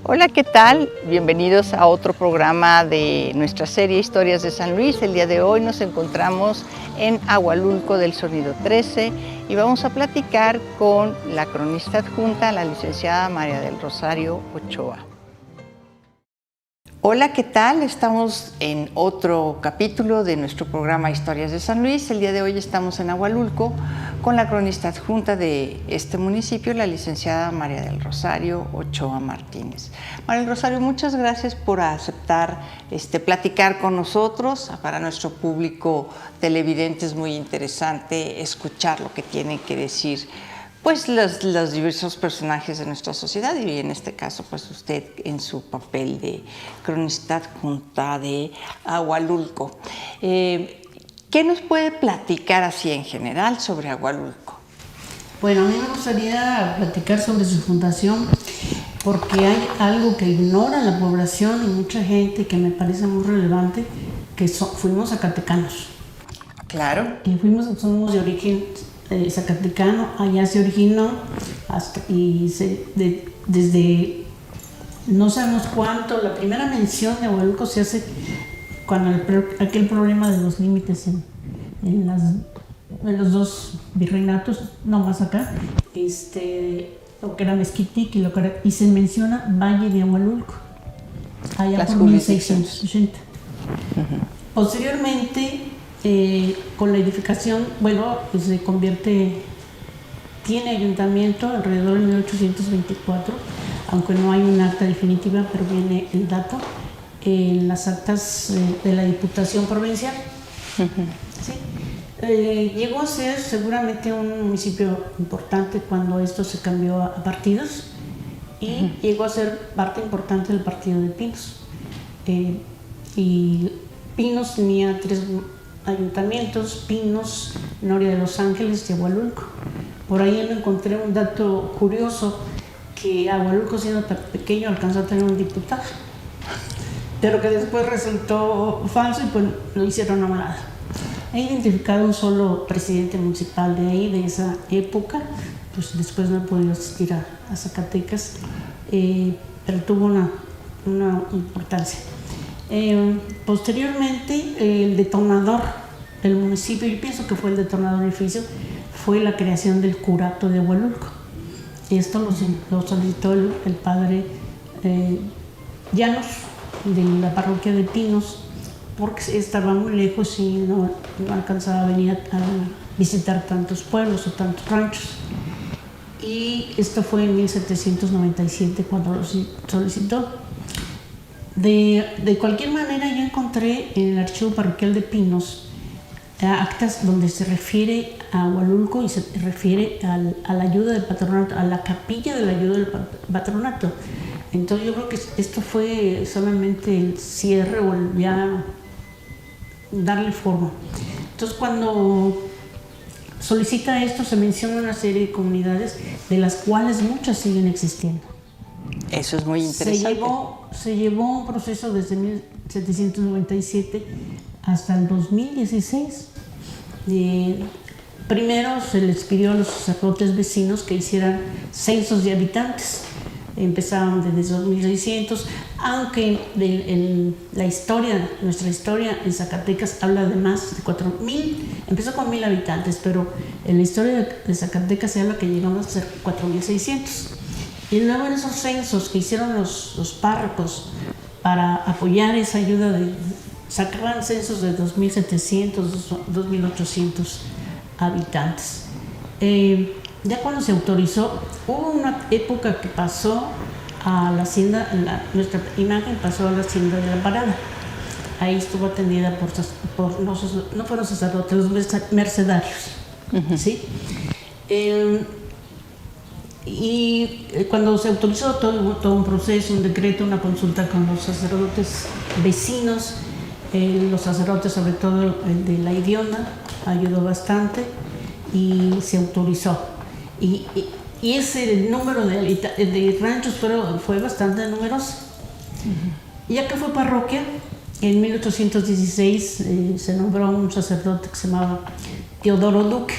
Hola, ¿qué tal? Bienvenidos a otro programa de nuestra serie Historias de San Luis. El día de hoy nos encontramos en Ahualulco del Sonido 13 y vamos a platicar con la cronista adjunta, la licenciada María del Rosario Ochoa. Hola, ¿qué tal? Estamos en otro capítulo de nuestro programa Historias de San Luis. El día de hoy estamos en Ahualulco con la cronista adjunta de este municipio, la licenciada María del Rosario Ochoa Martínez. María del Rosario, muchas gracias por aceptar platicar con nosotros. Para nuestro público televidente es muy interesante escuchar lo que tienen que decir pues los diversos personajes de nuestra sociedad, y en este caso pues usted en su papel de cronista adjunta de Ahualulco. ¿Qué nos puede platicar así en general sobre Ahualulco? Bueno, a mí me gustaría platicar sobre su fundación porque hay algo que ignora la población y mucha gente que me parece muy relevante, que fuimos zacatecanos. Claro. Y somos de origen zacatecano. Allá se originó desde no sabemos cuánto. La primera mención de Ahualulco se hace cuando aquel problema de los límites en los dos virreinatos, no más acá, lo que era Mezquitic y se menciona Valle de Ahualulco, allá por 1680. Posteriormente, con la edificación, se tiene ayuntamiento alrededor de 1824, aunque no hay un acta definitiva, pero viene el dato en las actas de la Diputación Provincial. ¿Sí? Llegó a ser seguramente un municipio importante cuando esto se cambió a partidos y llegó a ser parte importante del partido de Pinos. Y Pinos tenía 3 ayuntamientos: Pinos, Noria de los Ángeles y Ahualulco. Por ahí me encontré un dato curioso, que Ahualulco, siendo tan pequeño, alcanzó a tener un diputado, pero que después resultó falso y pues lo hicieron a un lado. He identificado un solo presidente municipal de ahí, de esa época, pues después no he podido asistir a Zacatecas, pero tuvo una importancia. Posteriormente, el detonador del municipio, yo pienso que fue el detonador del edificio, fue la creación del curato de Ahualulco. Esto lo solicitó el padre Llanos, de la parroquia de Pinos, porque estaba muy lejos y no alcanzaba a venir a visitar tantos pueblos o tantos ranchos. Y esto fue en 1797 cuando lo solicitó. De cualquier manera, yo encontré en el archivo parroquial de Pinos actas donde se refiere a Ahualulco y se refiere a la ayuda del patronato, a la capilla de la ayuda del patronato. Entonces yo creo que esto fue solamente el cierre o el ya darle forma. Entonces cuando solicita esto, se menciona una serie de comunidades, de las cuales muchas siguen existiendo. Eso es muy interesante. Se llevó un proceso desde 1797 hasta el 2016. Primero se les pidió a los sacerdotes vecinos que hicieran censos de habitantes. Empezaron desde 2600, aunque nuestra historia en Zacatecas habla de más de 4000, empezó con 1000 habitantes, pero en la historia de Zacatecas se habla que llegamos a ser 4600. Y luego en esos censos que hicieron los párrocos para apoyar esa ayuda, sacaban censos de 2700, 2800 habitantes. Ya cuando se autorizó, hubo una época que pasó a la hacienda, nuestra imagen pasó a la hacienda de la Parada. Ahí estuvo atendida no fueron sacerdotes, los mercedarios. ¿Sí? Y cuando se autorizó, todo un proceso, un decreto, una consulta con los sacerdotes vecinos, los sacerdotes, sobre todo el de la Idiona, ayudó bastante y se autorizó. Y ese número de ranchos fue bastante numeroso. Ya que fue parroquia, en 1816 se nombró un sacerdote que se llamaba Teodoro Duque.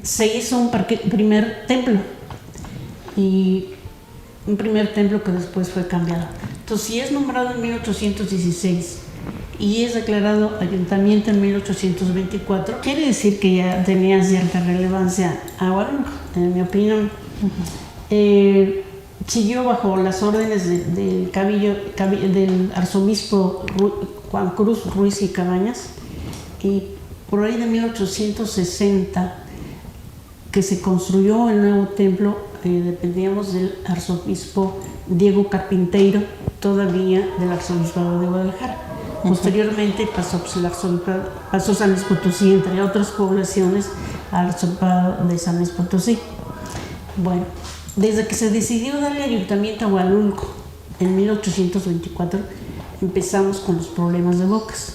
Se hizo un primer templo y un primer templo que después fue cambiado. Entonces, si es nombrado en 1816 y es declarado ayuntamiento en 1824, quiere decir que ya tenía cierta relevancia Agualulco, en mi opinión. Siguió bajo las órdenes del arzobispo Juan Cruz Ruiz y Cabañas, y por ahí de 1860 que se construyó el nuevo templo, dependíamos del arzobispo Diego Carpinteiro, todavía del arzobispado de Guadalajara. Posteriormente pasó San Luis Potosí, entre otras poblaciones, al arzobispado de San Luis Potosí. Bueno, desde que se decidió darle ayuntamiento a Agualulco en 1824, empezamos con los problemas de Bocas.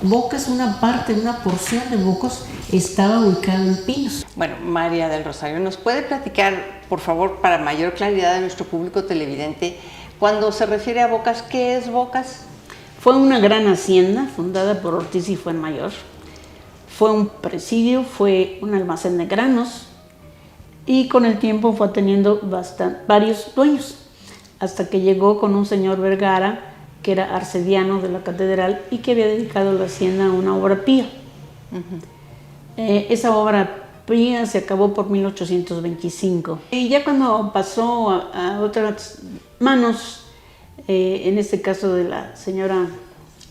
Bocas, una porción de Bocas, estaba ubicada en Pinos. Bueno, María del Rosario, ¿nos puede platicar, por favor, para mayor claridad de nuestro público televidente, cuando se refiere a Bocas, qué es Bocas? Fue una gran hacienda fundada por Ortiz y Fuenmayor. Fue un presidio, fue un almacén de granos y con el tiempo fue teniendo varios dueños, hasta que llegó con un señor Vergara, que era arcediano de la catedral y que había dedicado la hacienda a una obra pía. Esa obra pía se acabó por 1825. Y ya cuando pasó a otras manos, en este caso de la señora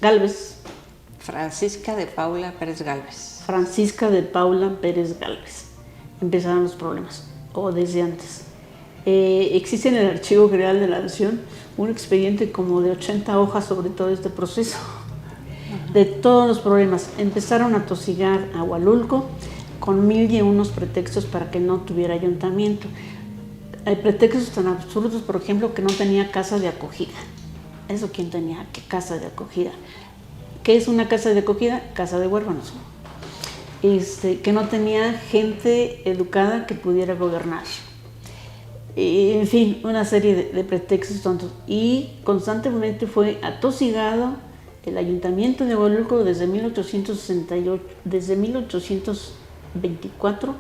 Gálvez. Francisca de Paula Pérez Gálvez. Francisca de Paula Pérez Gálvez. Empezaron los problemas, o desde antes. Existe en el Archivo General de la Nación un expediente como de 80 hojas sobre todo este proceso, de todos los problemas. Empezaron a tosigar a Agualulco con 1001 pretextos para que no tuviera ayuntamiento. Hay pretextos tan absurdos, por ejemplo, que no tenía casa de acogida. ¿Eso quién tenía? ¿Qué casa de acogida? ¿Qué es una casa de acogida? Casa de huérfanos. Que no tenía gente educada que pudiera gobernar. En fin, una serie de pretextos tontos. Y constantemente fue atosigado el ayuntamiento de Agualulco desde 1868, desde 1824.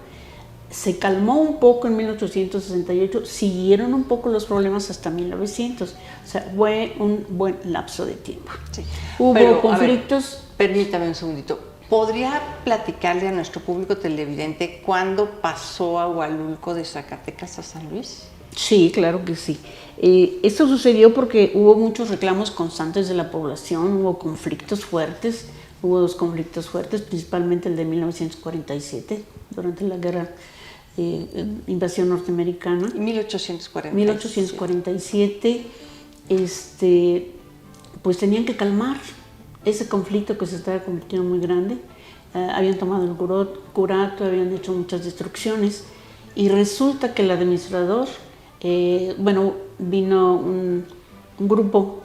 Se calmó un poco en 1868, siguieron un poco los problemas hasta 1900. O sea, fue un buen lapso de tiempo. Sí. Hubo conflictos. Permítame un segundito. ¿Podría platicarle a nuestro público televidente cuándo pasó Agualulco de Zacatecas a San Luis? Sí, claro que sí. Esto sucedió porque hubo muchos reclamos constantes de la población, hubo conflictos fuertes, hubo dos conflictos fuertes, principalmente el de 1947, durante la guerra invasión norteamericana. 1847, pues tenían que calmar ese conflicto que se estaba convirtiendo muy grande. Habían tomado el curato, habían hecho muchas destrucciones y resulta que el administrador, vino un grupo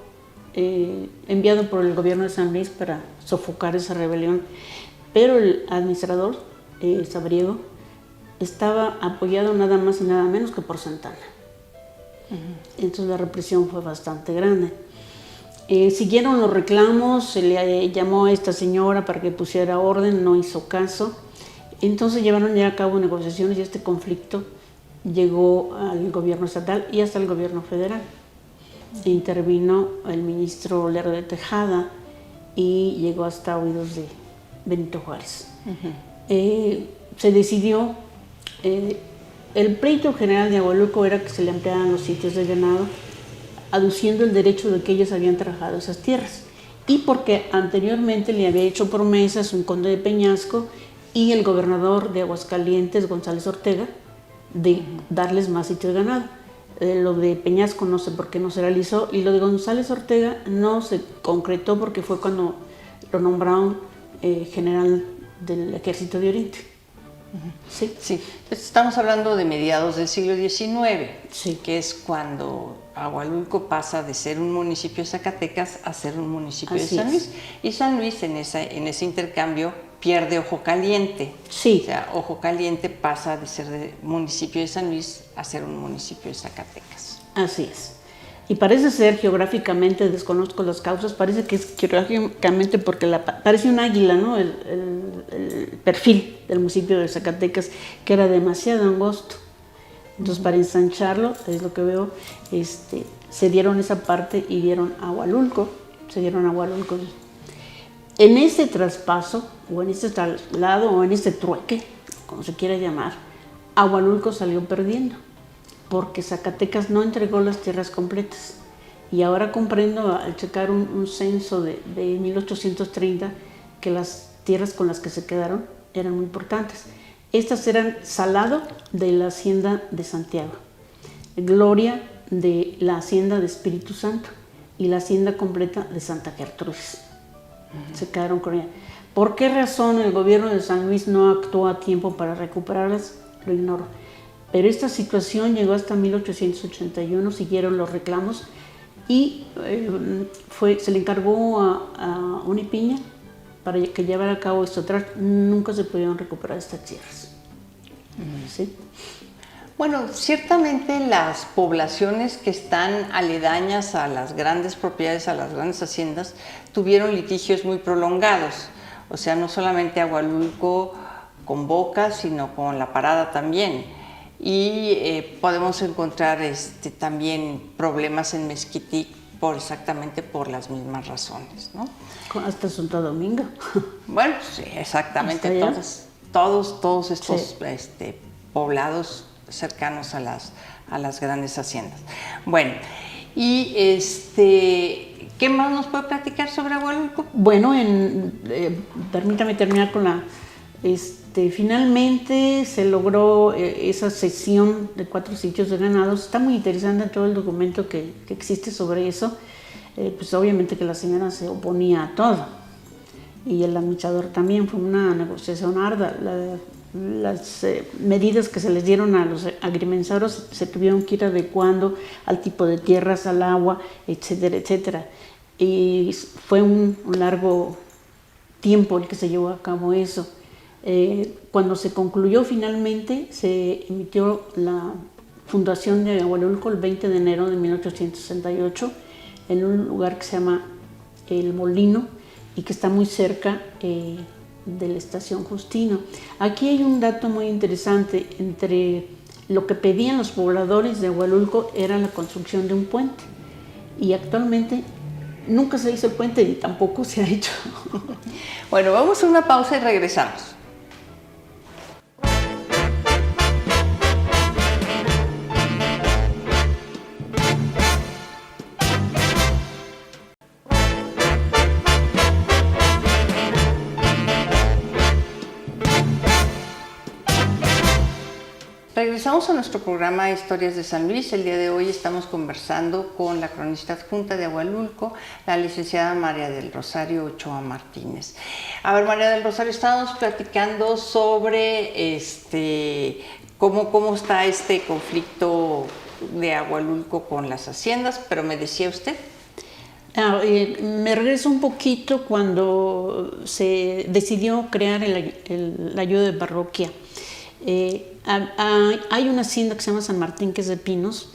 enviado por el gobierno de San Luis para sofocar esa rebelión, pero el administrador, Sabriego, estaba apoyado nada más y nada menos que por Santana. Entonces la represión fue bastante grande. Siguieron los reclamos, se le llamó a esta señora para que pusiera orden, no hizo caso. Entonces llevaron ya a cabo negociaciones y este conflicto llegó al gobierno estatal y hasta el gobierno federal. Intervino el ministro Lerdo de Tejada y llegó hasta oídos de Benito Juárez. Se decidió, el pleito general de Agualulco era que se le ampliaran los sitios de ganado, aduciendo el derecho de que ellos habían trabajado esas tierras y porque anteriormente le había hecho promesas un conde de Peñasco y el gobernador de Aguascalientes, González Ortega, de darles más sitios de ganado. Lo de Peñasco no sé por qué no se realizó y lo de González Ortega no se concretó porque fue cuando lo nombraron general del Ejército de Oriente. Sí. Sí. Estamos hablando de mediados del siglo XIX, sí, que es cuando Agualulco pasa de ser un municipio de Zacatecas a ser un municipio de San Luis. Y San Luis en ese intercambio pierde Ojo Caliente. Sí. O sea, Ojo Caliente pasa de ser de municipio de San Luis a ser un municipio de Zacatecas. Así es. Y parece ser geográficamente, desconozco las causas, parece que es geográficamente porque parece un águila, ¿no? El perfil del municipio de Zacatecas, que era demasiado angosto. Entonces, para ensancharlo, es lo que veo, se dieron esa parte y dieron a Hualulco, En este traspaso, o en este traslado, o en este trueque, como se quiera llamar, Hualulco salió perdiendo, porque Zacatecas no entregó las tierras completas. Y ahora comprendo, al checar un censo de 1830, que las tierras con las que se quedaron eran muy importantes. Estas eran Salado de la Hacienda de Santiago, Gloria de la Hacienda de Espíritu Santo y la Hacienda completa de Santa Gertrudis. Se quedaron con ella. ¿Por qué razón el gobierno de San Luis no actuó a tiempo para recuperarlas? Lo ignoro. Pero esta situación llegó hasta 1881, siguieron los reclamos y se le encargó a Unipiña para que llevara a cabo esto. Nunca se pudieron recuperar estas tierras. ¿Sí? Bueno, ciertamente las poblaciones que están aledañas a las grandes propiedades, a las grandes haciendas, tuvieron litigios muy prolongados. O sea, no solamente Hualulco con Boca, sino con La Parada también. Y podemos encontrar también problemas en Mezquitic exactamente por las mismas razones, ¿no? Hasta Santo Domingo. Bueno, sí, exactamente, todos estos poblados cercanos a las grandes haciendas. Bueno, y ¿qué más nos puede platicar sobre Hualulco? Bueno, permítame terminar con la... finalmente se logró esa cesión de 4 sitios de ganados. Está muy interesante todo el documento que existe sobre eso. Pues obviamente que la señora se oponía a todo y el administrador también. Fue una negociación ardua. Las medidas que se les dieron a los agrimensores se tuvieron que ir adecuando al tipo de tierras, al agua, etcétera, etcétera. Y fue un largo tiempo el que se llevó a cabo eso. Cuando se concluyó finalmente, se emitió la fundación de Hualulco el 20 de enero de 1868 en un lugar que se llama El Molino y que está muy cerca de la estación Justino. Aquí hay un dato muy interesante. Entre lo que pedían los pobladores de Hualulco era la construcción de un puente, y actualmente nunca se hizo el puente y tampoco se ha hecho. Bueno, vamos a una pausa y regresamos. Regresamos a nuestro programa Historias de San Luis. El día de hoy estamos conversando con la cronista adjunta de Hualulco, la licenciada María del Rosario Ochoa Martínez. A ver, María del Rosario, estábamos platicando sobre cómo está este conflicto de Hualulco con las haciendas, pero me decía usted... me regreso un poquito cuando se decidió crear la ayuda de parroquia. Hay una hacienda que se llama San Martín, que es de pinos,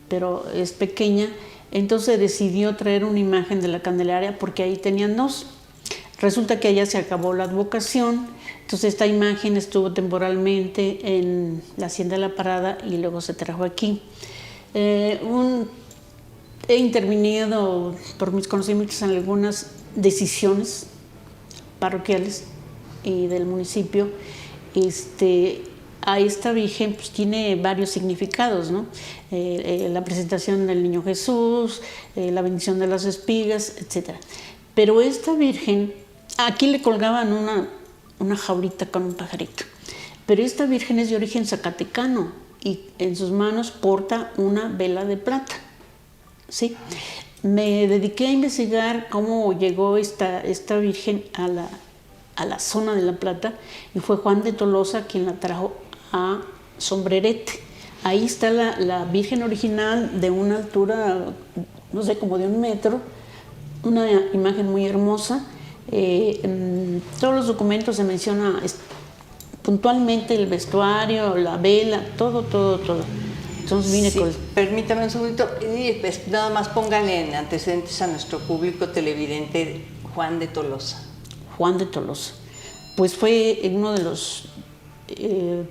pero es pequeña. Entonces decidió traer una imagen de la Candelaria porque ahí tenían 2. Resulta que allá se acabó la advocación, entonces esta imagen estuvo temporalmente en la hacienda de La Parada y luego se trajo aquí. He intervenido por mis conocimientos en algunas decisiones parroquiales y del municipio. A esta Virgen pues tiene varios significados, ¿no? La presentación del Niño Jesús, la bendición de las espigas, etc. Pero esta Virgen, aquí le colgaban una jaulita con un pajarito, pero esta Virgen es de origen zacatecano y en sus manos porta una vela de plata, ¿sí? Me dediqué a investigar cómo llegó esta Virgen a la zona de La Plata, y fue Juan de Tolosa quien la trajo a Sombrerete. Ahí está la Virgen original de una altura, no sé, como de 1 metro, una imagen muy hermosa. En todos los documentos se menciona puntualmente el vestuario, la vela, todo. Entonces vine sí, permítame un segundito, nada más pónganle en antecedentes a nuestro público televidente Juan de Tolosa. Juan de Tolosa, pues fue uno de los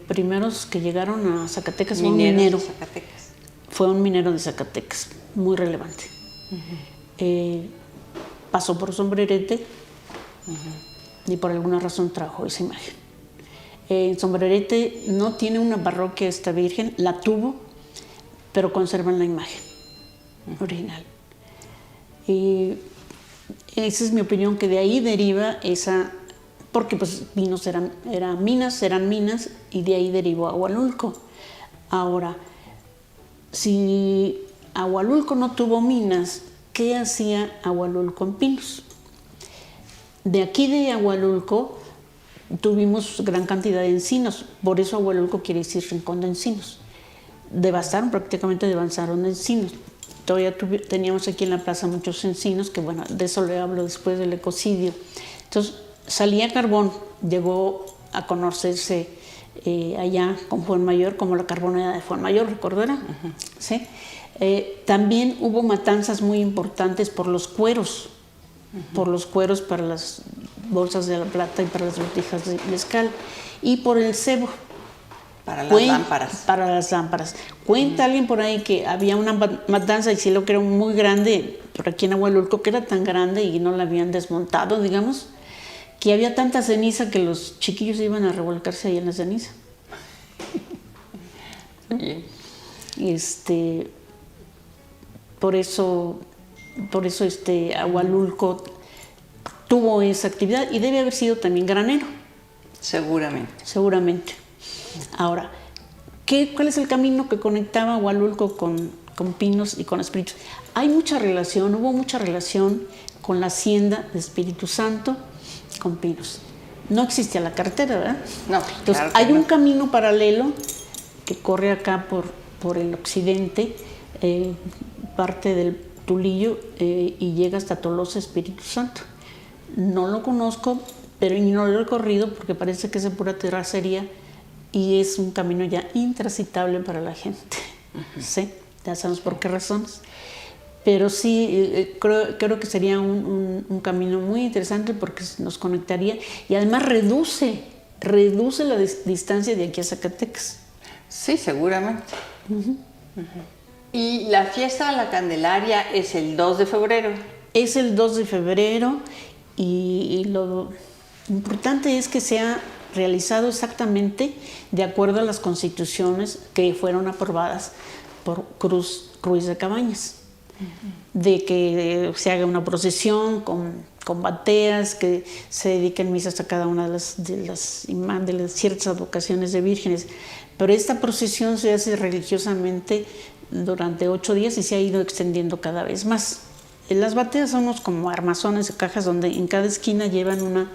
primeros que llegaron a Zacatecas Mineros fue un minero. de Zacatecas. Fue un minero de Zacatecas, muy relevante. Pasó por Sombrerete y por alguna razón trajo esa imagen. En Sombrerete no tiene una parroquia esta Virgen, la tuvo, pero conservan la imagen original. Y esa es mi opinión, que de ahí deriva esa, porque pues Pinos eran minas, y de ahí derivó Ahualulco. Ahora, si Ahualulco no tuvo minas, ¿qué hacía Ahualulco en Pinos? De aquí de Ahualulco tuvimos gran cantidad de encinos, por eso Ahualulco quiere decir rincón de encinos. Prácticamente devastaron encinos. Todavía teníamos aquí en la plaza muchos encinos, que bueno, de eso le hablo después del ecocidio. Entonces, salía carbón, llegó a conocerse allá con Fuenmayor como la carbonera de Fuenmayor, ¿recordará? ¿Sí? También hubo matanzas muy importantes por los cueros, para las bolsas de la plata y para las botijas de mezcal, y por el cebo. Para las lámparas. Para las lámparas. Cuenta alguien por ahí que había una matanza, y sí lo que era muy grande, por aquí en Ahualulco, que era tan grande y no la habían desmontado, digamos, que había tanta ceniza que los chiquillos iban a revolcarse ahí en la ceniza. Bien. Por eso Ahualulco tuvo esa actividad, y debe haber sido también granero. Seguramente. Ahora, ¿cuál es el camino que conectaba Ahualulco con Pinos y con Espíritu? Hubo mucha relación con la hacienda de Espíritu Santo, con Pinos. No existía la carretera, ¿verdad? No. Entonces, claro hay un no. camino paralelo que corre acá por el occidente, parte del Tulillo, y llega hasta Tolosa, Espíritu Santo. No lo conozco, pero no lo he recorrido porque parece que es de pura terracería y es un camino ya intransitable para la gente. ¿Sí? Ya sabemos por qué razones. Pero sí, creo que sería un camino muy interesante porque nos conectaría, y además reduce la distancia de aquí a Zacatecas. Sí, seguramente. Y la fiesta de la Candelaria es el 2 de febrero. Es el 2 de febrero y lo importante es que sea realizado exactamente de acuerdo a las constituciones que fueron aprobadas por Ruiz de Cabañas. De que se haga una procesión con bateas, que se dediquen misas a cada una de las ciertas advocaciones de vírgenes. Pero esta procesión se hace religiosamente durante 8 días y se ha ido extendiendo cada vez más. Las bateas son unos como armazones de cajas donde en cada esquina llevan una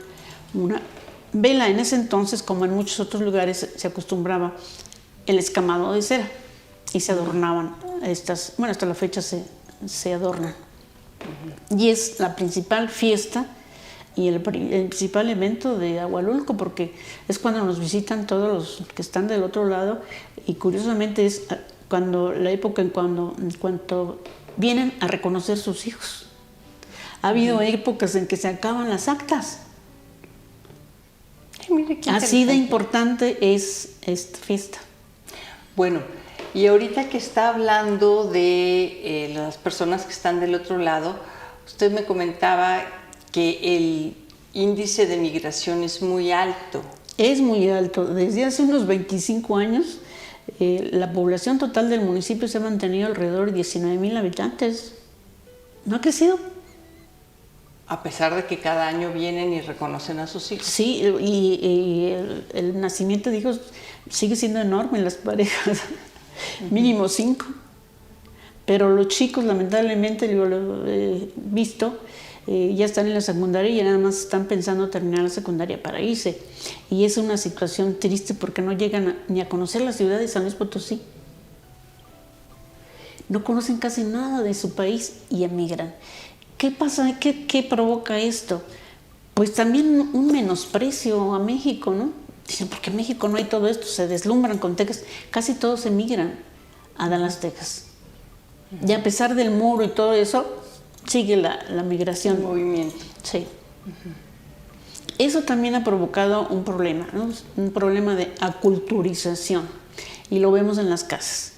vela. En ese entonces, como en muchos otros lugares, se acostumbraba el escamado de cera y se adornaban hasta la fecha se adornan. Y es la principal fiesta y el principal evento de Ahualulco, porque es cuando nos visitan todos los que están del otro lado, y curiosamente es la época en cuanto vienen a reconocer sus hijos. Ha habido épocas en que se acaban las actas. Ay, mire, qué Así de interesante. importante es esta fiesta. Bueno, y ahorita que está hablando de las personas que están del otro lado, usted me comentaba que el índice de migración es muy alto. Es muy alto. Desde hace unos 25 años, la población total del municipio se ha mantenido alrededor de 19,000 habitantes. ¿No ha crecido? A pesar de que cada año vienen y reconocen a sus hijos. Sí, y el nacimiento de hijos sigue siendo enorme en las parejas. Mínimo 5. Pero los chicos, lamentablemente, yo lo he visto, ya están en la secundaria y ya nada más están pensando terminar la secundaria para irse. Y es una situación triste porque no llegan ni a conocer la ciudad de San Luis Potosí. No conocen casi nada de su país y emigran. ¿Qué pasa? ¿Qué provoca esto? Pues también un menosprecio a México, ¿no? Dicen, ¿por qué en México no hay todo esto? Se deslumbran con Texas. Casi todos emigran a Dallas, Texas. Y a pesar del muro y todo eso, sigue la migración. El movimiento. Sí. Eso también ha provocado un problema, ¿no? Un problema de aculturización, y lo vemos en las casas.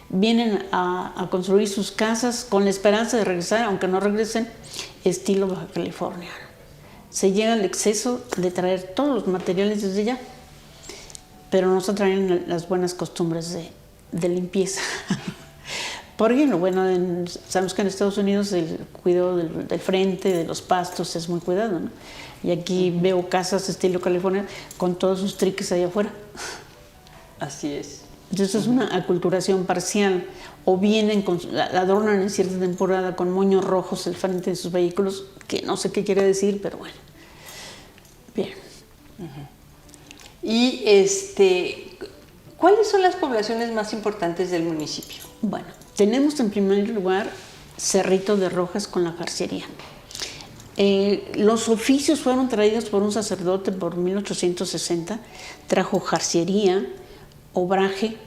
Vienen a construir sus casas con la esperanza de regresar, aunque no regresen, estilo Baja California. Se llega al exceso de traer todos los materiales desde allá, pero no se traen las buenas costumbres de limpieza. Por ejemplo, bueno, sabemos que en Estados Unidos el cuidado del frente, de los pastos, es muy cuidado, ¿no? Y aquí veo casas estilo California con todos sus triques allá afuera. Así es. Entonces es una aculturación parcial. O vienen, adornan en cierta temporada con moños rojos el frente de sus vehículos, que no sé qué quiere decir, pero bueno. Bien. Y ¿cuáles son las poblaciones más importantes del municipio? Bueno, tenemos en primer lugar Cerrito de Rojas con la jarciería. Los oficios fueron traídos por un sacerdote por 1860. Trajo jarciería, obraje,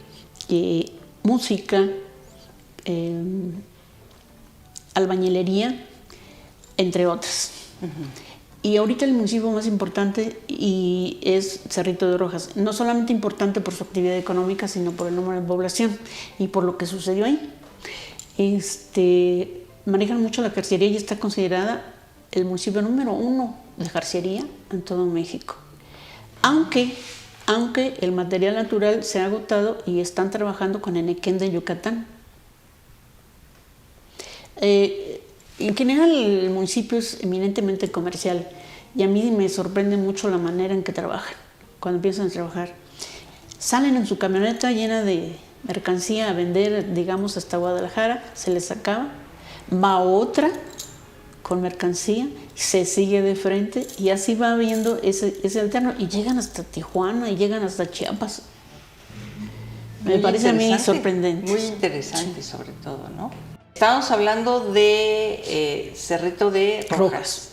música, albañilería, entre otras. Y ahorita el municipio más importante es Cerrito de Rojas. No solamente importante por su actividad económica, sino por el número de población y por lo que sucedió ahí. Manejan mucho la jarciería y está considerada el municipio número 1 de jarciería en todo México. Aunque el material natural se ha agotado y están trabajando con enequén de Yucatán. En general el municipio es eminentemente comercial y a mí me sorprende mucho la manera en que trabajan. Cuando empiezan a trabajar, salen en su camioneta llena de mercancía a vender, digamos, hasta Guadalajara, se les acaba, va otra con mercancía, se sigue de frente y así va viendo ese alterno y llegan hasta Tijuana y llegan hasta Chiapas. Me parece a mí sorprendente. Muy interesante, sí. Sobre todo, ¿no? Estamos hablando de Cerrito de Rojas.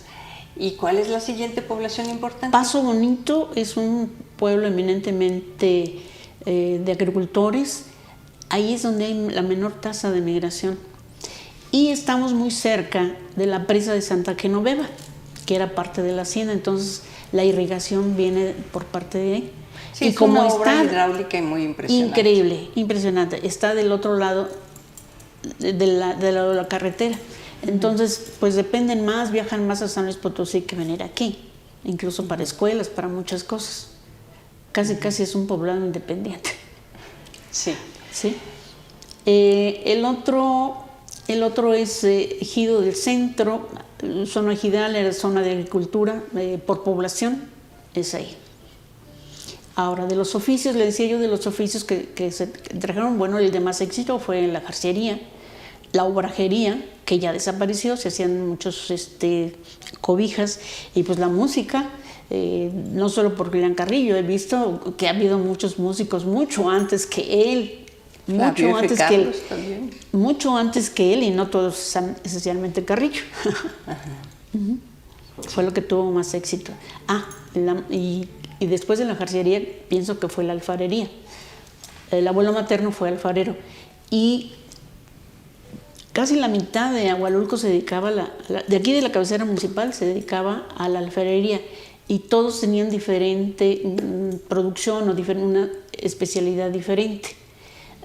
¿Y cuál es la siguiente población importante? Paso Bonito es un pueblo eminentemente de agricultores. Ahí es donde hay la menor tasa de migración. Y estamos muy cerca de la presa de Santa Genoveva, que era parte de la hacienda, entonces la irrigación viene por parte de ahí. Sí, y es como una obra hidráulica muy impresionante. Increíble, impresionante. Está del otro lado de la carretera. Entonces, pues dependen más, viajan más a San Luis Potosí que venir aquí, incluso para escuelas, para muchas cosas. Casi es un poblado independiente. Sí. ¿Sí? El otro es Ejido del Centro, zona ejidal, era zona de agricultura por población, es ahí. Ahora, de los oficios, le decía yo de los oficios que se trajeron, bueno, el de más éxito fue la jarciería, la obrajería, que ya desapareció, se hacían muchos cobijas, y pues la música, no solo por Julián Carrillo, he visto que ha habido muchos músicos mucho antes que él, mucho antes que él, y no todos esencialmente Carrillo. Fue lo que tuvo más éxito. Y después de la jarciería pienso que fue la alfarería. El abuelo materno fue alfarero y casi la mitad de Agualulco se dedicaba de aquí de la cabecera municipal se dedicaba a la alfarería, y todos tenían diferente producción o una especialidad diferente.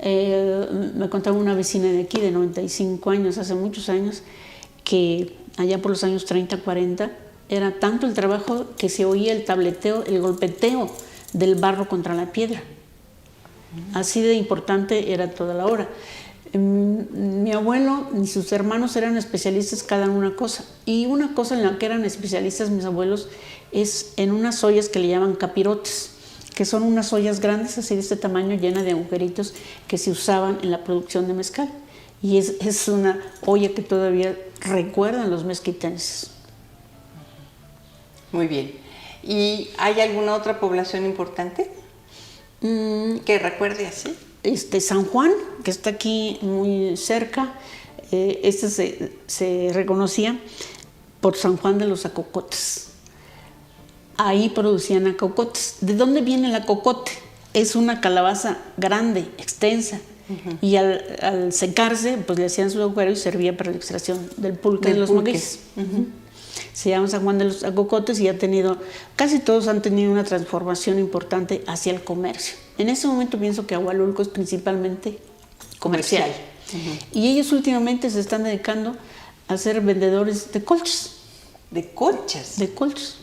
Me contaba una vecina de aquí de 95 años, hace muchos años, que allá por los años 30, 40, era tanto el trabajo que se oía el tableteo, el golpeteo del barro contra la piedra. Así de importante era toda la obra. Mi abuelo y sus hermanos eran especialistas cada una cosa. Y una cosa en la que eran especialistas mis abuelos es en unas ollas que le llaman capirotes, que son unas ollas grandes, así de este tamaño, llenas de agujeritos, que se usaban en la producción de mezcal. Y es una olla que todavía recuerdan los mezquitenses. Muy bien. ¿Y hay alguna otra población importante que recuerde así? San Juan, que está aquí muy cerca, se reconocía por San Juan de los Acocotes. Ahí producían acocotes. ¿De dónde viene el acocote? Es una calabaza grande, extensa, y al secarse, pues le hacían su agujero y servía para la extracción del pulque de los magueyes. Se llama San Juan de los Acocotes y casi todos han tenido una transformación importante hacia el comercio. En ese momento pienso que Ahualulco es principalmente comercial. Y ellos últimamente se están dedicando a ser vendedores de colchas. ¿De colchas? De colchas.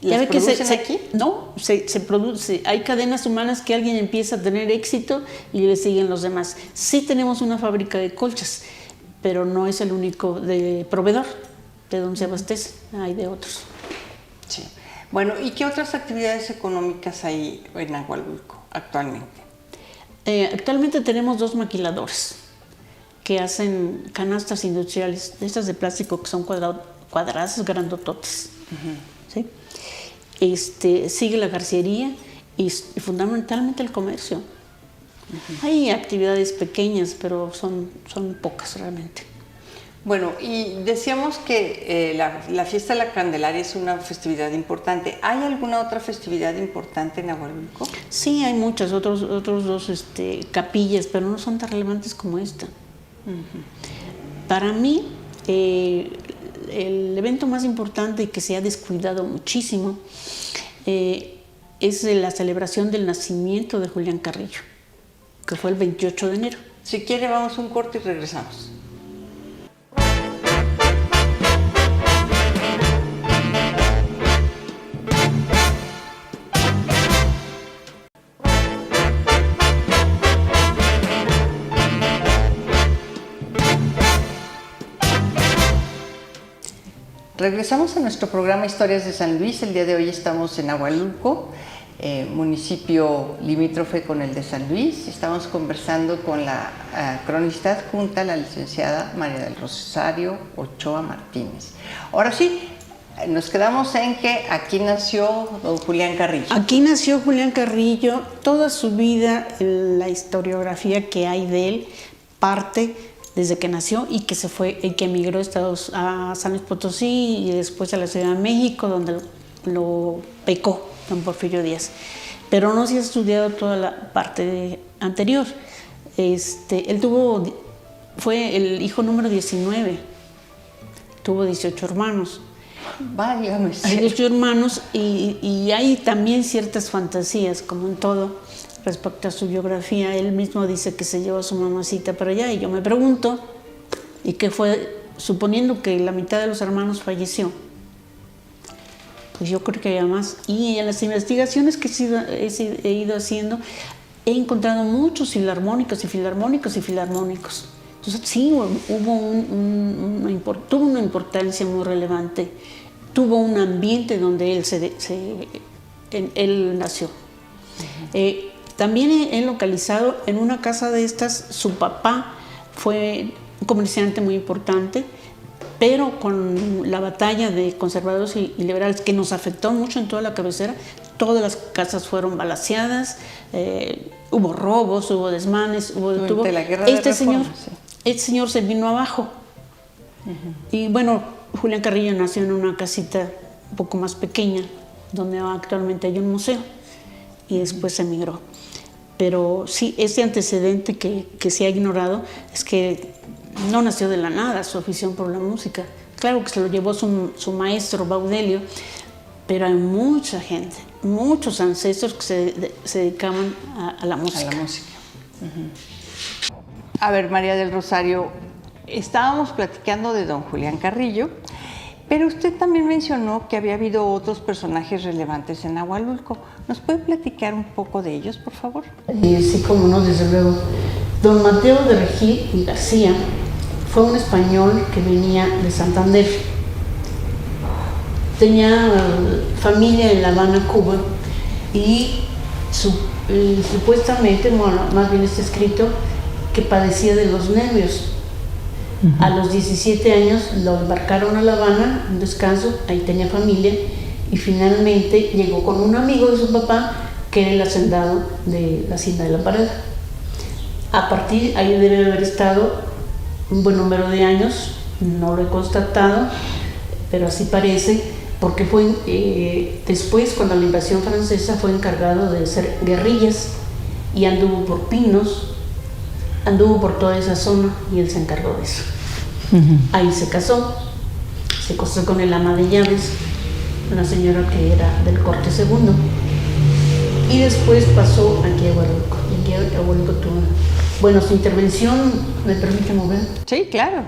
¿Las producen aquí? No, se produce. Hay cadenas humanas que alguien empieza a tener éxito y le siguen los demás. Sí tenemos una fábrica de colchas, pero no es el único proveedor de donde se abastece. Hay de otros. Sí. Bueno, ¿y qué otras actividades económicas hay en Ahualulco actualmente? Actualmente tenemos 2 maquiladores que hacen canastas industriales, de estas de plástico que son cuadradas grandototes. ¿Sí? Sigue la garciería y fundamentalmente el comercio. Hay actividades pequeñas, pero son pocas realmente. Bueno, y decíamos que la fiesta de la Candelaria es una festividad importante. ¿Hay alguna otra festividad importante en Ahualulco? Sí, hay muchas, otros 2 capillas, pero no son tan relevantes como esta. Para mí, el evento más importante y que se ha descuidado muchísimo es la celebración del nacimiento de Julián Carrillo, que fue el 28 de enero. Si quiere, vamos a un corte y regresamos. Regresamos a nuestro programa Historias de San Luis. El día de hoy estamos en Ahualulco, municipio limítrofe con el de San Luis. Estamos conversando con la cronista adjunta, la licenciada María del Rosario Ochoa Martínez. Ahora sí, nos quedamos en que aquí nació don Julián Carrillo. Aquí nació Julián Carrillo. Toda su vida, la historiografía que hay de él parte desde que nació y que se fue, y que emigró a San Luis Potosí y después a la Ciudad de México, donde lo becó don Porfirio Díaz. Pero no se ha estudiado toda la parte anterior. Él fue el hijo número 19, tuvo 18 hermanos. Válgame. Hay 18 hermanos y hay también ciertas fantasías, como en todo. Respecto a su biografía, él mismo dice que se llevó a su mamacita para allá y yo me pregunto, ¿y qué fue? Suponiendo que la mitad de los hermanos falleció, pues yo creo que había más. Y en las investigaciones que he ido haciendo, he encontrado muchos filarmónicos. Entonces sí, tuvo una importancia muy relevante, tuvo un ambiente donde él nació. También he localizado en una casa de estas, su papá fue un comerciante muy importante, pero con la batalla de conservadores y liberales que nos afectó mucho en toda la cabecera, todas las casas fueron balaceadas, hubo robos, hubo desmanes, durante la guerra de Reforma, este señor se vino abajo. Y bueno, Julián Carrillo nació en una casita un poco más pequeña, donde actualmente hay un museo, y después emigró. Pero sí, ese antecedente que se ha ignorado es que no nació de la nada su afición por la música. Claro que se lo llevó su maestro Baudelio, pero hay mucha gente, muchos ancestros que se dedicaban a la música. A la música. A ver, María del Rosario, estábamos platicando de don Julián Carrillo, pero usted también mencionó que había habido otros personajes relevantes en Ahualulco. ¿Nos puede platicar un poco de ellos, por favor? Sí, cómo no, desde luego. Don Mateo de Regil y García fue un español que venía de Santander. Tenía familia en La Habana, Cuba, y supuestamente, bueno, más bien está escrito, que padecía de los nervios. A los 17 años lo embarcaron a La Habana, un descanso, ahí tenía familia, y finalmente llegó con un amigo de su papá, que era el hacendado de la hacienda de La Parada. A partir ahí debe haber estado un buen número de años, no lo he constatado, pero así parece, porque fue después, cuando la invasión francesa, fue encargado de hacer guerrillas y anduvo por Pinos, anduvo por toda esa zona y él se encargó de eso. Ahí se casó, se casó con el ama de llaves, una señora que era del corte segundo. Y después pasó aquí a Agualulco. Y aquí a Agualulco tuvo, bueno, su intervención, ¿me permite mover? Sí, claro.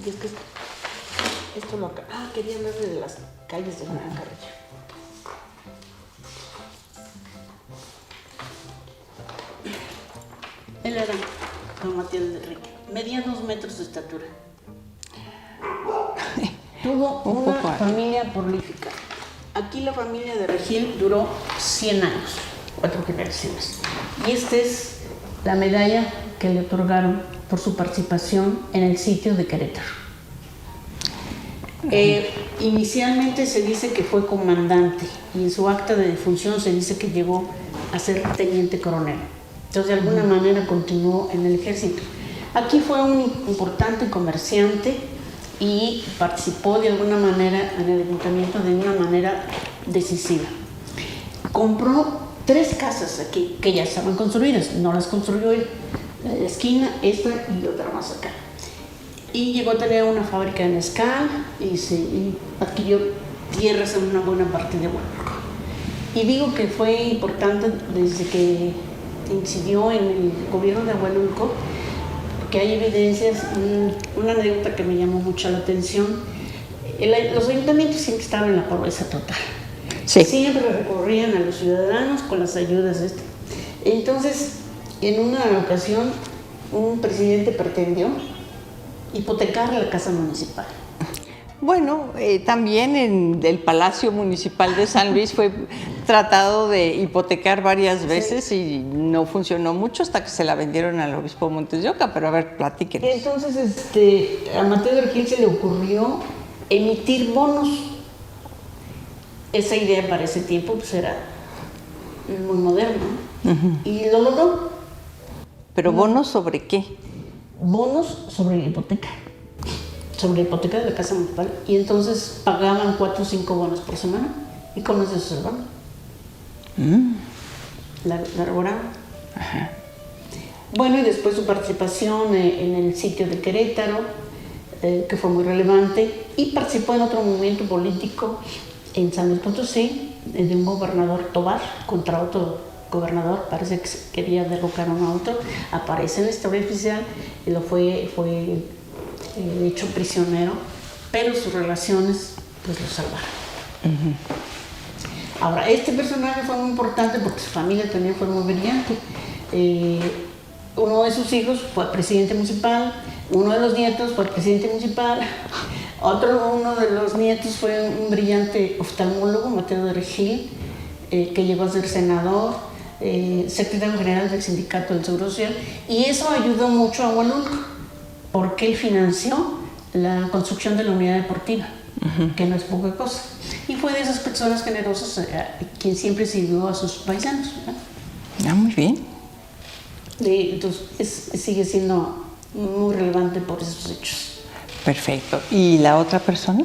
Y es que esto lo acá. Quería hablarle de las calles de Julián Carrillo. Él era don Matías de Enrique, medía 2 metros de estatura. Tuvo una familia prolífica. Aquí la familia de Regil duró 100 años, 4 generaciones. Y esta es la medalla que le otorgaron por su participación en el sitio de Querétaro. Inicialmente se dice que fue comandante y en su acta de defunción se dice que llegó a ser teniente coronel. Entonces, de alguna manera continuó en el ejército. Aquí fue un importante comerciante y participó de alguna manera en el ayuntamiento de una manera decisiva. Compró 3 casas aquí que ya estaban construidas, no las construyó él, la de la esquina, esta y otra más acá. Y llegó a tener una fábrica de mezcal y adquirió tierras en una buena parte de Agualulco. Y digo que fue importante desde que incidió en el gobierno de Agualulco, que hay evidencias, una anécdota que me llamó mucho la atención. Los ayuntamientos siempre estaban en la pobreza total. Sí. Siempre recurrían a los ciudadanos con las ayudas de Entonces, en una ocasión, un presidente pretendió hipotecar la casa municipal. Bueno, también en el Palacio Municipal de San Luis fue tratado de hipotecar varias veces y no funcionó mucho hasta que se la vendieron al obispo Montes de Oca, pero a ver, platíquenos. Entonces, a Mateo de Regil se le ocurrió emitir bonos. Esa idea para ese tiempo pues era muy moderna, y lo logró. ¿Pero bonos sobre qué? Bonos sobre la hipoteca de la casa municipal, y entonces pagaban 4 o 5 bonos por semana y con eso se salvaban. La elaboraban. Bueno, y después su participación en el sitio de Querétaro, que fue muy relevante, y participó en otro movimiento político en San Luis Potosí, de un gobernador Tobar contra otro gobernador, parece que quería derrocar uno a otro, aparece en la historia oficial y lo fue hecho prisionero, pero sus relaciones pues lo salvaron. Ahora, este personaje fue muy importante porque su familia también fue muy brillante. Uno de sus hijos fue presidente municipal, uno de los nietos fue presidente municipal, uno de los nietos fue un brillante oftalmólogo, Mateo de Regil, que llegó a ser senador, secretario general del Sindicato del Seguro Social, y eso ayudó mucho a Agualulco, porque él financió la construcción de la unidad deportiva, que no es poca cosa. Y fue de esas personas generosas quien siempre sirvió a sus paisanos, ¿no? Muy bien. Entonces sigue siendo muy relevante por esos hechos. Perfecto. ¿Y la otra persona?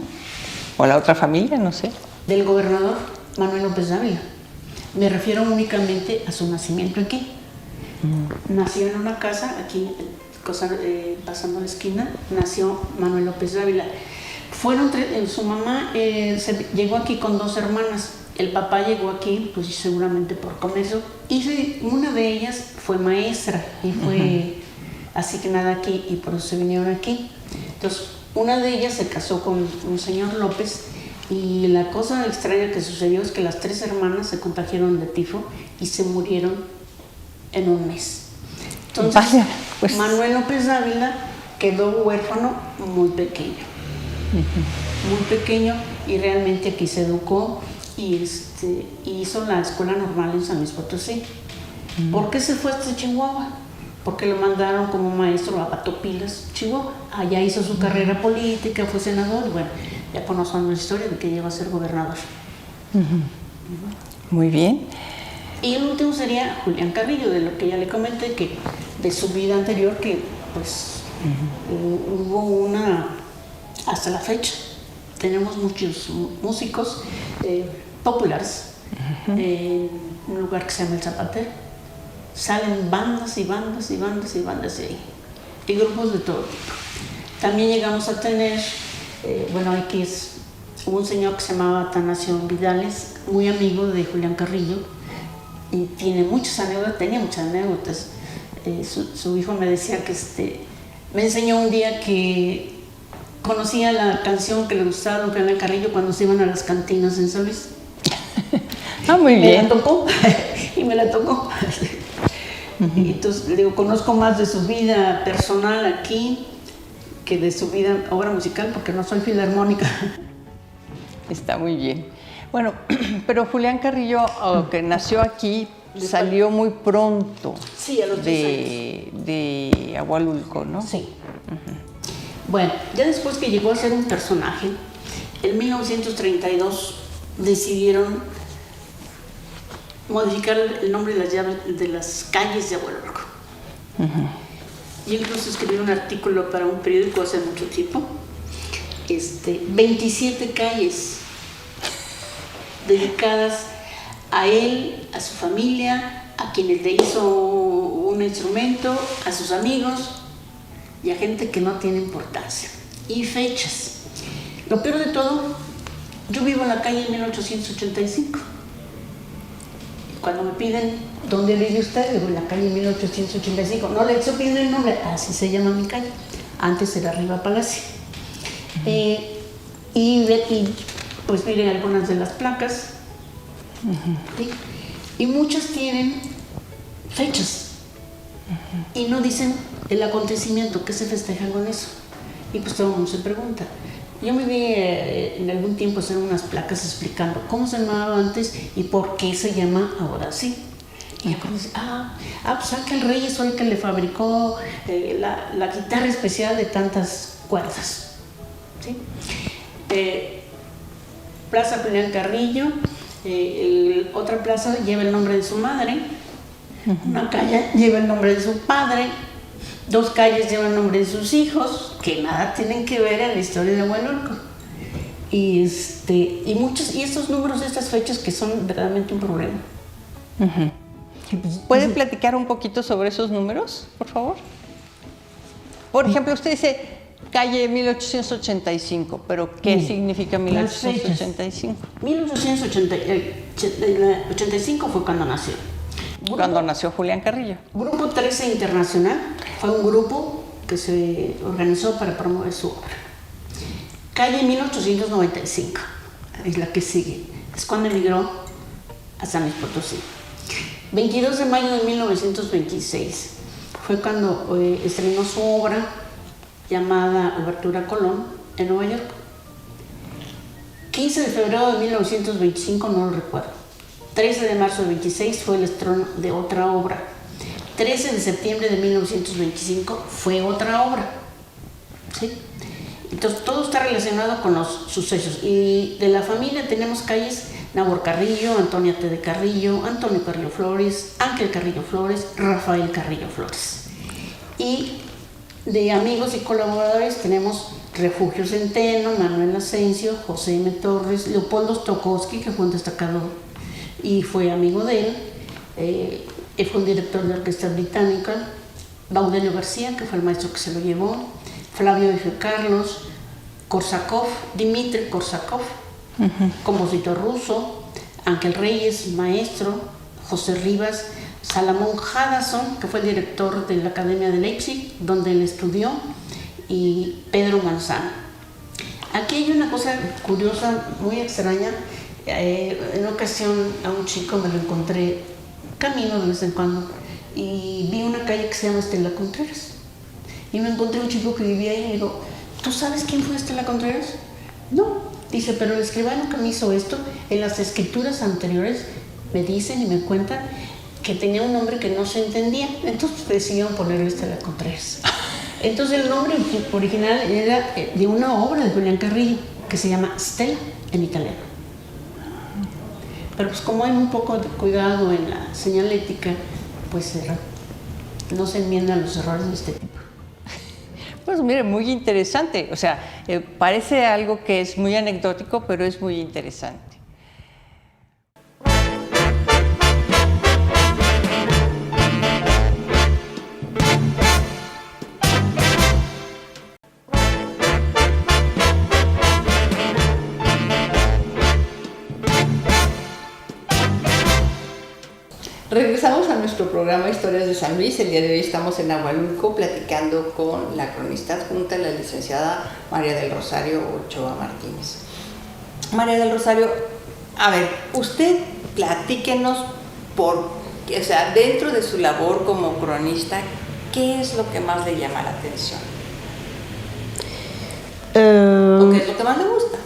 ¿O la otra familia? No sé. Del gobernador Manuel López Dávila. Me refiero únicamente a su nacimiento aquí. Nació en una casa aquí, pasando la esquina, nació Manuel López Dávila. Su mamá llegó aquí con 2 hermanas. El papá llegó aquí, pues seguramente por comercio, y una de ellas fue maestra y fue asignada aquí, y por eso se vinieron aquí. Entonces, una de ellas se casó con un señor López, y la cosa extraña que sucedió es que las 3 hermanas se contagiaron de tifo y se murieron en un mes. Entonces, vaya, pues. Manuel López Dávila quedó huérfano muy pequeño. Muy pequeño, y realmente aquí se educó y hizo la escuela normal en San Luis Potosí. ¿Por qué se fue hasta Chihuahua? Porque lo mandaron como maestro a Patopilas, Chihuahua. Allá hizo su carrera política, fue senador, y bueno, ya conocemos la historia de que llegó a ser gobernador. Muy bien. Y el último sería Julián Carrillo, de lo que ya le comenté, que de su vida anterior, que pues hubo hasta la fecha, tenemos muchos músicos populares en un lugar que se llama El Zapatero. Salen bandas y bandas y bandas y bandas de ahí, y grupos de todo tipo. También llegamos a tener, hubo un señor que se llamaba Atanasio Vidales, muy amigo de Julián Carrillo, y tenía muchas anécdotas. Su hijo me decía que me enseñó un día que conocía la canción que le gustaba a don Julián Carrillo cuando se iban a las cantinas en San Luis. Muy bien. Me la tocó, y me la tocó. Y entonces, le digo, conozco más de su vida personal aquí que de su vida, obra musical, porque no soy filarmónica. Está muy bien. Bueno, pero Julián Carrillo, que nació aquí, salió muy pronto, sí, a los 10 años. de Ahualulco, ¿no? Sí. Bueno, ya después que llegó a ser un personaje, en 1932 decidieron modificar el nombre de las calles de Ahualulco. Yo incluso escribí un artículo para un periódico hace mucho tiempo. 27 calles dedicadas a él, a su familia, a quienes le hizo un instrumento, a sus amigos y a gente que no tiene importancia. Y fechas. Lo peor de todo, yo vivo en la calle 1885. Cuando me piden, ¿dónde vive usted? Digo, en la calle 1885. No le estoy pidiendo el nombre, así se llama mi calle. Antes era Arriba Palacio. Y pues miren algunas de las placas. ¿Sí? Y muchas tienen fechas. Y no dicen el acontecimiento, ¿qué se festeja con eso? Y pues todo el mundo se pregunta. Yo me vi en algún tiempo hacer unas placas explicando cómo se llamaba antes y por qué se llama ahora así. Y cuando dice, pues Ángel Reyes fue el que le fabricó la guitarra especial de tantas cuerdas. ¿Sí? Plaza Julián Carrillo, otra plaza lleva el nombre de su madre, una calle lleva el nombre de su padre, 2 calles llevan el nombre de sus hijos, que nada tienen que ver en la historia de Ahualulco. Y estos números, estas fechas que son verdaderamente un problema. ¿Puede platicar un poquito sobre esos números, por favor? Por ejemplo, usted dice calle 1885, pero ¿qué significa 1885? 1885 fue cuando nació. Cuando nació Julián Carrillo. Grupo 13 Internacional fue un grupo que se organizó para promover su obra. Calle 1895 es la que sigue. Es cuando emigró a San Luis Potosí. 22 de mayo de 1926 fue cuando estrenó su obra llamada Obertura Colón en Nueva York. 15 de febrero de 1925, no lo recuerdo. 13 de marzo de 26 fue el estreno de otra obra. 13 de septiembre de 1925 fue otra obra. ¿Sí? Entonces todo está relacionado con los sucesos. Y de la familia tenemos calles: Nabor Carrillo, Antonia T. de Carrillo, Antonio Carrillo Flores, Ángel Carrillo Flores, Rafael Carrillo Flores. Y de amigos y colaboradores tenemos Refugio Centeno, Manuel Asensio, José M. Torres, Leopoldo Stokowski, que fue un destacado y fue amigo de él, fue un director de orquesta británica, Baudelio García, que fue el maestro que se lo llevó, Flavio F. Carlos, Korsakov, Dmitri Korsakov, compositor ruso, Ángel Reyes, maestro, José Rivas, Salomón Hadasson, que fue el director de la Academia de Leipzig, donde él estudió, y Pedro Manzano. Aquí hay una cosa curiosa, muy extraña. En una ocasión a un chico me lo encontré camino de vez en cuando y vi una calle que se llama Estela Contreras. Y me encontré un chico que vivía ahí y me digo, ¿tú sabes quién fue Estela Contreras? No. Dice, pero el escribano que me hizo esto, en las escrituras anteriores me dicen y me cuentan que tenía un nombre que no se entendía. Entonces decidieron ponerle Estela Contreras. Entonces el nombre original era de una obra de Julián Carrillo que se llama Stella en italiano. Pero pues como hay un poco de cuidado en la señalética, pues no se enmiendan los errores de este tipo. Pues mire, muy interesante. O sea, parece algo que es muy anecdótico, pero es muy interesante. Regresamos a nuestro programa Historias de San Luis. El día de hoy estamos en Ahualulco platicando con la cronista adjunta, la licenciada María del Rosario Ochoa Martínez. María del Rosario, a ver, usted platíquenos dentro de su labor como cronista, ¿qué es lo que más le llama la atención? ¿O qué es lo que más le gusta?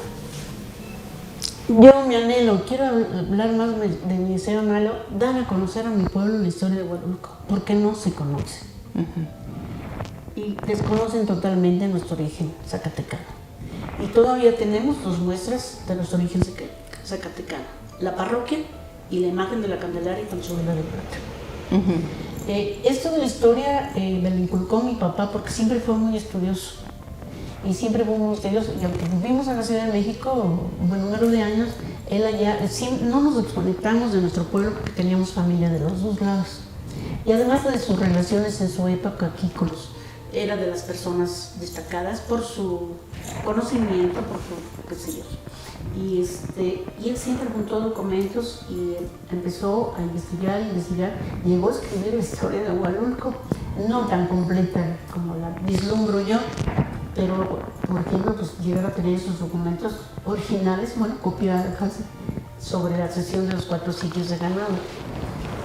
Yo mi anhelo, quiero hablar más de mi deseo anhelo, dar a conocer a mi pueblo la historia de Ahualulco, porque no se conoce. Y desconocen totalmente nuestro origen zacatecano. Y todavía tenemos dos muestras de nuestro origen zacatecano: la parroquia y la imagen de la Candelaria con su vela de plata. Esto de la historia me lo inculcó mi papá porque siempre fue muy estudioso. Y siempre fue muy estudioso. Y aunque vivimos en la Ciudad de México un buen número de años, él allá, no nos desconectamos de nuestro pueblo porque teníamos familia de los dos lados. Y además de sus relaciones en su época aquí era de las personas destacadas por su conocimiento, por su, qué sé yo. Y él siempre juntó documentos y empezó a investigar, llegó a escribir la historia de Ahualulco, no tan completa como la vislumbro yo, pero por ejemplo, pues llegar a tener esos documentos originales, copiadas sobre la sesión de los 4 sitios de ganado.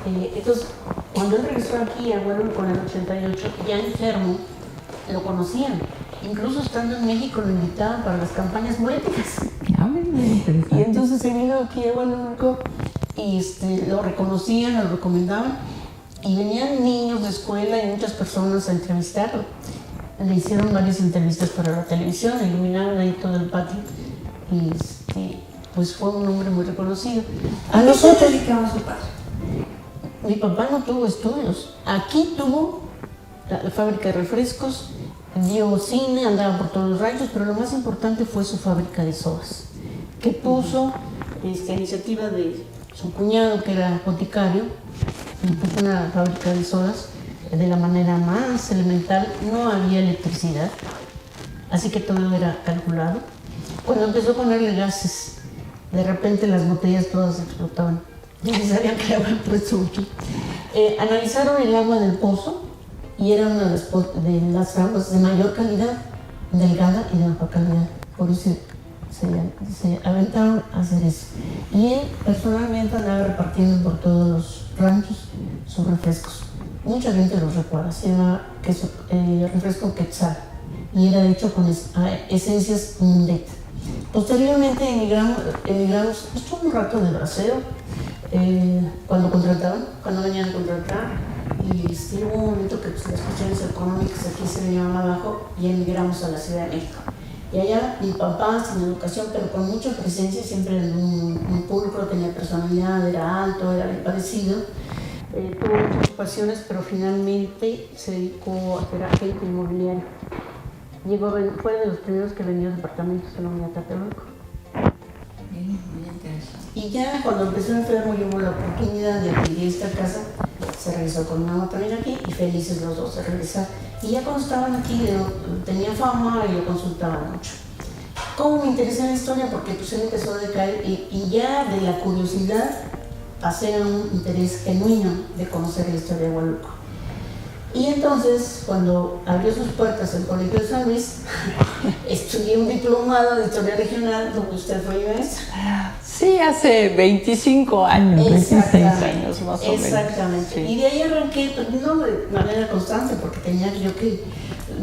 Entonces, cuando él regresó aquí a Ahualulco en el 88, ya enfermo, lo conocían. Incluso estando en México lo invitaban para las campañas políticas. Y entonces se vino aquí a Ahualulco y lo reconocían, lo recomendaban, y venían niños de escuela y muchas personas a entrevistarlo. Le hicieron varias entrevistas para la televisión, iluminaron ahí todo el patio y pues fue un hombre muy reconocido. ¿A nosotros se dedicaba su padre? Mi papá no tuvo estudios. Aquí tuvo la fábrica de refrescos, dio cine, andaba por todos los ranchos, pero lo más importante fue su fábrica de sodas, que puso a iniciativa de su cuñado, que era boticario, puso una fábrica de sodas de la manera más elemental. No había electricidad, así que todo era calculado. Cuando empezó a ponerle gases, de repente las botellas todas explotaban. Ya se sabían que habían puesto mucho. Analizaron el agua del pozo y era una de las aguas de mayor calidad, delgada y de baja calidad. Por eso se aventaron a hacer eso. Y él personalmente andaba repartiendo por todos los ranchos sus refrescos. Mucha gente los recuerda. Se llama refresco Quetzal y era hecho con esencias Mundet. Posteriormente emigramos, estuvo un rato de bracero cuando venían a contratar, y hubo un momento que las cuestiones económicas aquí se venían abajo y emigramos a la Ciudad de México. Y allá mi papá, sin educación, pero con mucha presencia, siempre en un pulcro, tenía personalidad, era alto, era bien parecido. Tuvo muchas ocupaciones, pero finalmente se dedicó a ser agente inmobiliario. Fue de los primeros que vendió departamentos en la unidad Tlatelolco. Muy interesante. Y ya cuando empezó enfermo y hubo la oportunidad de adquirir esta casa, se regresó con mamá también aquí, y felices los dos de regresar. Y ya cuando estaban aquí, tenía fama y lo consultaban mucho. ¿Cómo me interesé en la historia? Porque pues él empezó a decaer y ya de la curiosidad pasé a un interés genuino de conocer la historia de Ahualulco. Y entonces, cuando abrió sus puertas el Colegio de San Luis, estudié un diplomado de historia regional, donde usted fue maestra. Sí, hace 25 años, 26 años más o menos. Exactamente. Sí. Y de ahí arranqué, no de manera constante, porque tenía yo que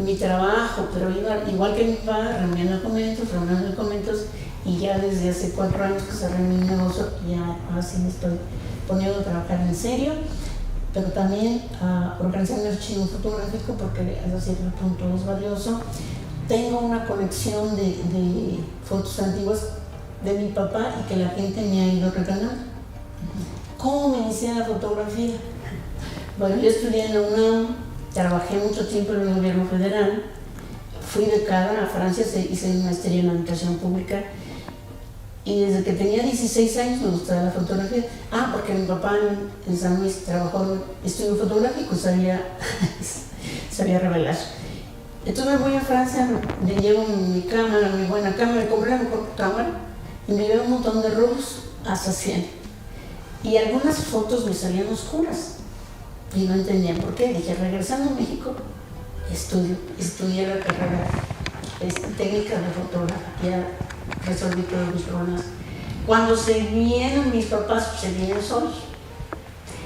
mi trabajo, pero igual que mi papá, reuniendo documentos, y ya desde hace 4 años que cerré mi negocio, ya ahora sí me estoy poniendo a trabajar en serio, pero también a organizar mi archivo fotográfico, porque hasta cierto punto es valioso. Tengo una colección de fotos antiguas de mi papá y que la gente me ha ido regalando. ¿Cómo me inicié en la fotografía? Bueno, yo estudié en la UNAM, trabajé mucho tiempo en el gobierno federal, fui becada a Francia, hice una maestría en administración pública, y desde que tenía 16 años me gustaba la fotografía. Porque mi papá en San Luis trabajó en estudio fotográfico, sabía revelar. Entonces me voy a Francia, me llevo mi cámara, mi buena cámara, me compré la mejor cámara y me llevé un montón de rollos hasta 100. y algunas fotos me salían oscuras y no entendía por qué. Dije, regresando a México, estudié la carrera técnica de fotografía, resolví todos mis problemas. Cuando se vinieron mis papás, se vinieron solos.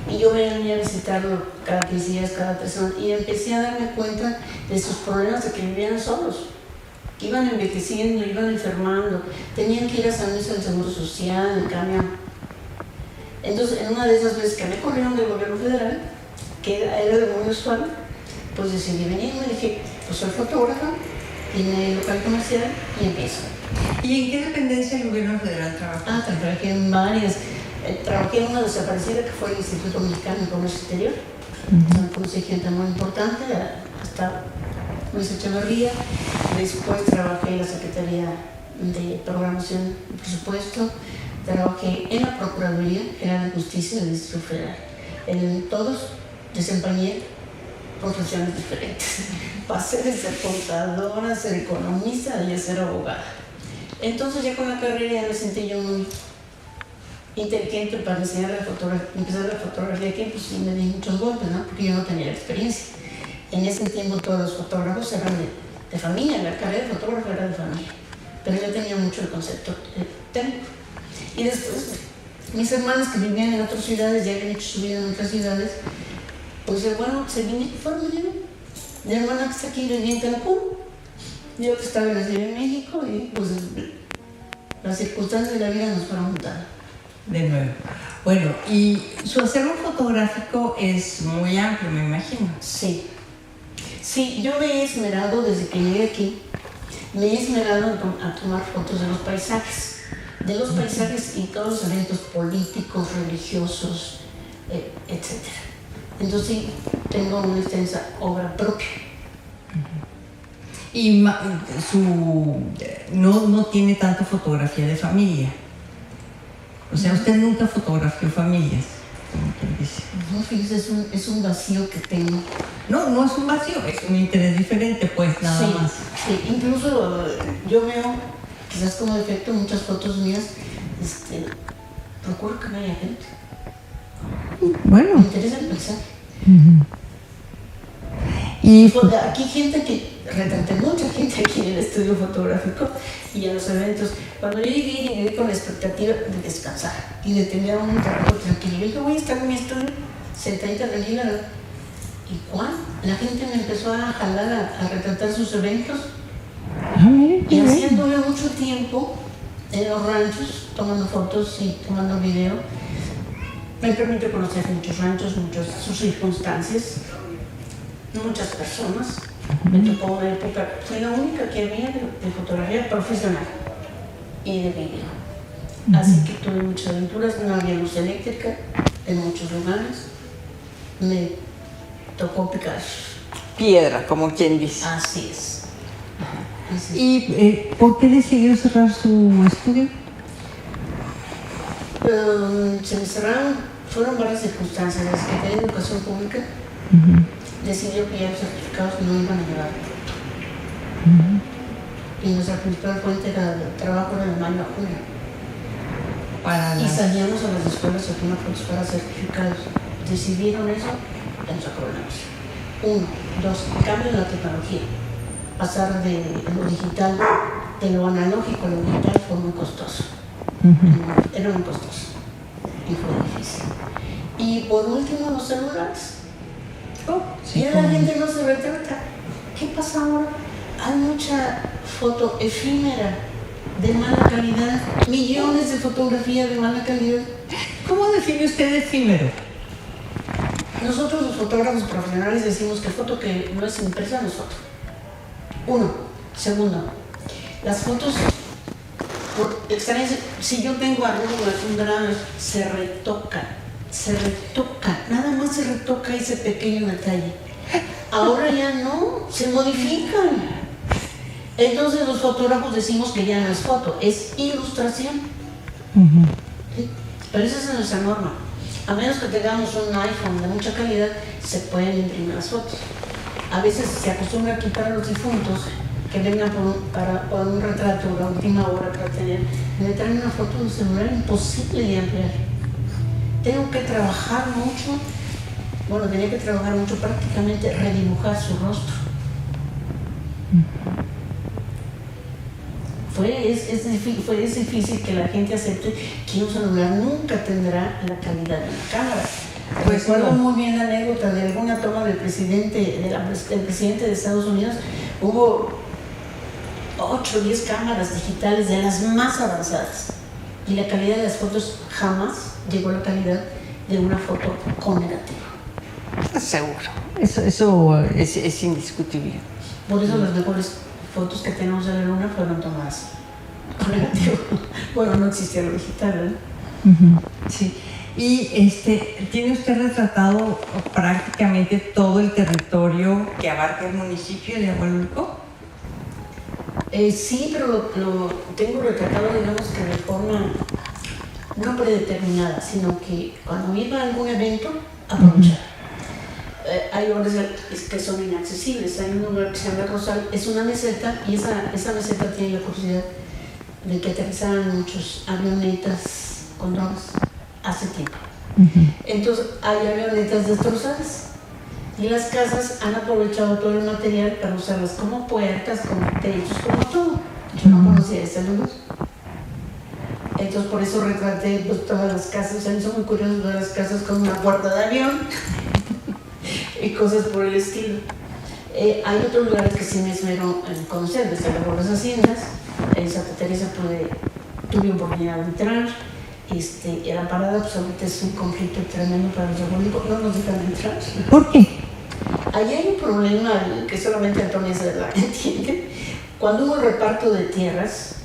Y yo venía a visitarlo cada 15 días, cada 3 semanas, y empecé a darme cuenta de sus problemas de que vivían solos. Iban envejeciendo, iban enfermando, tenían que ir a San Luis al Seguro Social, en camión. Entonces, en una de esas veces que me corrieron del gobierno federal, que era de muy usual, pues decidí venir y me dije, pues soy fotógrafa, tiene local comercial y empiezo. ¿Y en qué dependencia del gobierno federal trabaja? Trabajé en varias. Trabajé en una desaparecida que fue el Instituto Mexicano de Comercio Exterior. Conocí gente muy importante, hasta Luis Echeverría. Después trabajé en la Secretaría de Programación y Presupuesto. Trabajé en la Procuraduría General de Justicia del Distrito Federal. En todos desempeñé profesiones diferentes. Pasé de ser contadora, a ser economista y a ser abogada. Entonces ya con la carrera ya me sentí yo muy inteligente para enseñar la fotografía, empezar la fotografía aquí, pues sí me di muchos golpes, ¿no? Porque yo no tenía la experiencia. En ese tiempo todos los fotógrafos eran de familia, la carrera de fotógrafo era de familia, pero yo tenía mucho el concepto técnico. Y después, mis hermanas que vivían en otras ciudades, ya habían hecho su vida en otras ciudades, pues bueno, se fueron, mi hermana que está aquí vivía en Cancún, yo que estaba en la Ciudad de México, y pues las circunstancias de la vida nos fueron juntando. De nuevo. Bueno, y su acervo fotográfico es muy amplio, me imagino. Sí. Sí, yo me he esmerado desde que llegué aquí, me he esmerado a tomar fotos de los paisajes y todos los eventos políticos, religiosos, etc. Entonces sí, tengo una extensa obra propia. Y no tiene tanta fotografía de familia. O sea, usted nunca fotografió familias, como quien dice. No, fíjese, es un vacío que tengo. No es un vacío, es un interés diferente, pues, nada más. Sí, incluso yo veo, quizás como defecto, muchas fotos mías, procuro que no haya gente. Bueno. Me interesa el paisaje. Y aquí gente que retraté mucha gente aquí en el estudio fotográfico y en los eventos. Cuando yo llegué con la expectativa de descansar y de tener un trabajo tranquilo. Yo dije, voy a estar en mi estudio sentadita tranquila. ¿Y cuál? La gente me empezó a jalar a retratar sus eventos. Y así anduve mucho tiempo en los ranchos, tomando fotos y tomando video. Me permitió conocer muchos ranchos, sus circunstancias, muchas personas. Me tocó una época, fui la única que había de fotografía profesional y de video. Así que tuve muchas aventuras, no había luz eléctrica en muchos lugares. Me tocó picar piedra, como quien dice. Así es. ¿Y por qué decidió cerrar su estudio? Se me cerraron, fueron varias circunstancias. La Secretaría de Educación Pública decidió que ya los certificados no iban a llevar. Y nuestra principal fuente era el trabajo de mayo a junio. Y salíamos a las escuelas a tomar fotos para certificados. Decidieron eso, ya nos acabó el negocio. 1, 2, cambio en la tecnología. Pasar de lo digital, de lo analógico a lo digital fue muy costoso. Era muy costoso y fue difícil. Y por último, los celulares. Ya la gente no se retrata. ¿Qué pasa ahora? Hay mucha foto efímera, de mala calidad, millones de fotografías de mala calidad. ¿Cómo define usted efímero? Nosotros los fotógrafos profesionales decimos que foto que no es impresa no es foto. 1. Segundo, las fotos, por extrañas, si yo tengo arrugas, un grano, se retoca, nada más se retoca ese pequeño detalle. Ahora ya no, se modifican. Entonces los fotógrafos decimos que ya no es foto, es ilustración. ¿Sí? Pero esa es nuestra norma. A menos que tengamos un iPhone de mucha calidad, se pueden imprimir las fotos. A veces se acostumbra a quitar a los difuntos que vengan por un retrato a última hora para tener. Me traen una foto de un celular imposible de ampliar. tengo que trabajar mucho, bueno, tenía que trabajar mucho, prácticamente redibujar su rostro. Es difícil que la gente acepte que un celular nunca tendrá la calidad de una cámara. Pues Recuerdo no. muy bien la anécdota de alguna toma del presidente de Estados Unidos. Hubo 8 o 10 cámaras digitales de las más avanzadas y la calidad de las fotos jamás llegó a la calidad de una foto con negativo. Seguro, eso es indiscutible. Por eso las mejores fotos que tenemos de la luna fueron tomadas con negativo. Bueno, no existía lo digital, ¿verdad? Sí. Y tiene usted retratado prácticamente todo el territorio que abarca el municipio de Agualulco. Sí, pero lo tengo retratado, digamos que de forma no predeterminada, sino que cuando iba a algún evento, aprovechar. Hay lugares que son inaccesibles. Hay un lugar que se llama Rosal, es una meseta, y esa meseta tiene la curiosidad de que aterrizaban muchos avionetas con drones hace tiempo. Entonces hay avionetas destrozadas y las casas han aprovechado todo el material para usarlas como puertas, como techos, como todo. Yo no conocía ese lugar. Entonces por eso retraté pues, todas las casas. O sea, son muy curiosos ver las casas con una puerta de avión y cosas por el estilo. Hay otros lugares que sí me esmero en conocer, desde las haciendas. En Santa Teresa tuve oportunidad de entrar. Y la parada pues ahorita es un conflicto tremendo para los abuelos, no nos dejan entrar. ¿Por qué? Ahí hay un problema que solamente Antonia Cerdá entiende. Cuando hubo el reparto de tierras,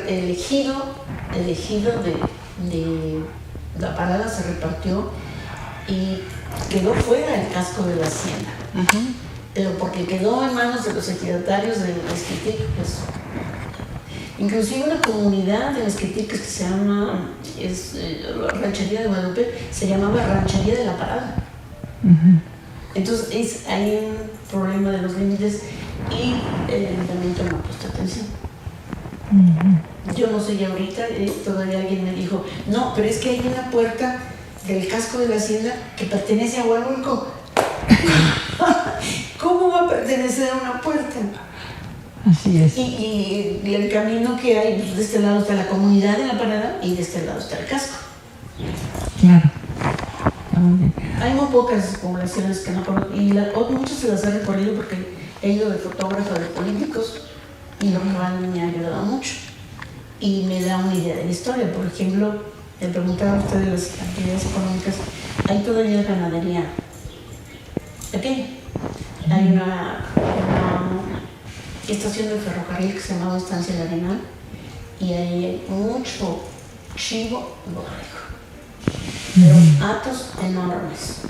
elegido de la parada se repartió y quedó fuera el casco de la hacienda. Pero porque quedó en manos de los ejidatarios de Mezquitic, pues. Inclusive una comunidad de Mezquitic que se llama, Ranchería de Guadalupe, se llamaba Ranchería de la Parada. Entonces hay un problema de los límites y el ayuntamiento no ha puesto atención. Yo no sé ya ahorita, todavía alguien me dijo, no, pero es que hay una puerta del casco de la hacienda que pertenece a Agualulco. ¿Cómo va a pertenecer a una puerta? Así es. Y el camino que hay, pues de este lado está la comunidad de la parada y de este lado está el casco. Claro. Hay muy pocas poblaciones que no conozco, y muchas se las he recorrido porque he ido de fotógrafa de políticos y lo cual me ha ayudado mucho y me da una idea de la historia. Por ejemplo, le preguntaba a usted de las actividades económicas, hay todavía ganadería pequeña. Hay una estación de ferrocarril que se llamaba Estancia del Arenal y ahí hay mucho chivo borrego, pero hatos enormes.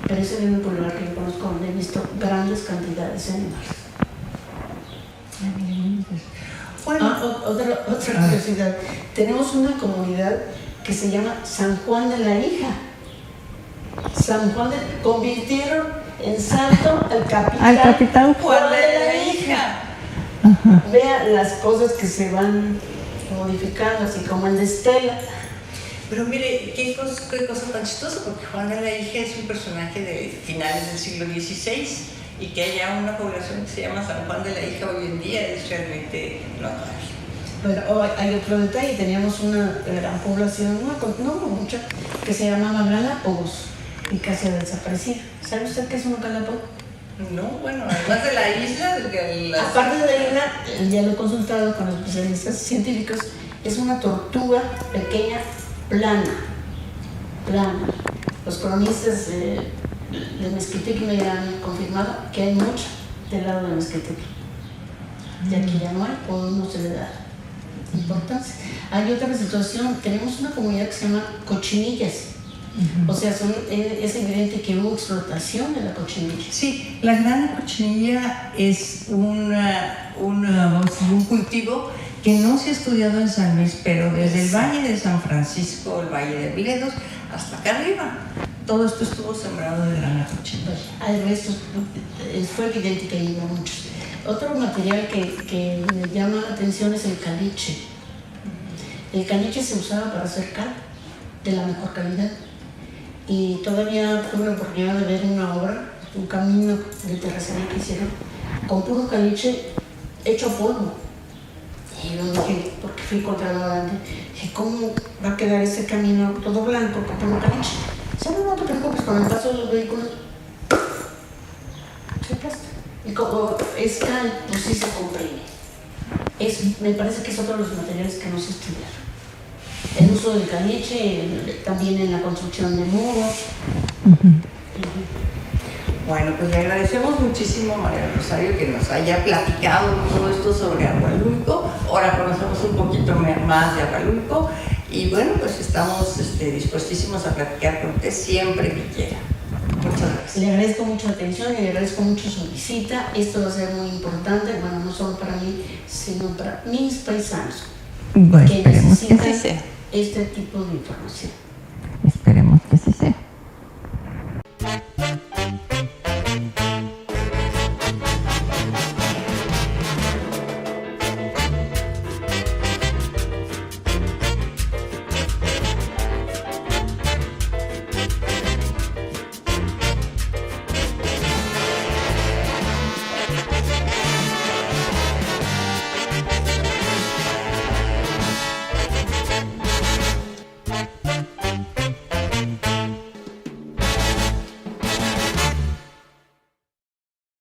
Pero ese es el único lugar que yo conozco donde he visto grandes cantidades de animales. Bueno, otra curiosidad. Tenemos una comunidad que se llama San Juan de la Hija. Convirtieron en santo al capitán Juan de la Hija. Vea las cosas que se van modificando, así como el de Estela. Pero mire, qué cosa tan chistosa, porque Juan de la Hija es un personaje de finales del siglo XVI y que haya una población que se llama San Juan de la Hija hoy en día es realmente notable. Bueno, hay otro detalle, teníamos una gran población, no mucha, que se llamaba Galápagos y casi ha desaparecido. ¿Sabe usted qué es un Galápago? No, bueno, además de la isla, aparte de la isla, ya lo he consultado con los especialistas científicos, es una tortuga pequeña, plana. Los cronistas de Mezquitic me han confirmado que hay mucha del lado de Mezquitic. Y aquí ya no hay, o no se le da importancia. Hay otra situación, tenemos una comunidad que se llama Cochinillas. O sea, es evidente que hubo explotación de la cochinilla. Sí, la gran cochinilla es un cultivo que no se ha estudiado en San Luis, pero desde el Valle de San Francisco, el Valle de Bledos, hasta acá arriba, todo esto estuvo sembrado de grana cochinilla. Hay restos, fue evidente que hay muchos. Otro material que me llama la atención es el caliche. El caliche se usaba para hacer cal. de la mejor calidad. Y todavía tuve la oportunidad de ver una obra, un camino de terracería que hicieron con puro caliche hecho polvo. Y yo dije, porque fui contra la banda, dije, ¿cómo va a quedar ese camino todo blanco con puro caliche? Dice, no te preocupes, con el paso de los vehículos se aplasta. Y como es cal, pues sí se comprime. Me parece que es otro de los materiales que no se estudiaron. El uso del caliche, también en la construcción de muros. Bueno, pues le agradecemos muchísimo a María Rosario que nos haya platicado todo esto sobre Ahualulco. Ahora conocemos un poquito más de Ahualulco y bueno, pues estamos dispuestísimos a platicar con usted siempre que quiera. Muchas gracias. Le agradezco mucho la atención y le agradezco mucho su visita. Esto va a ser muy importante, bueno, no solo para mí, sino para mis paisanos Bueno, que esperemos que necesitan así sea. este tipo de información.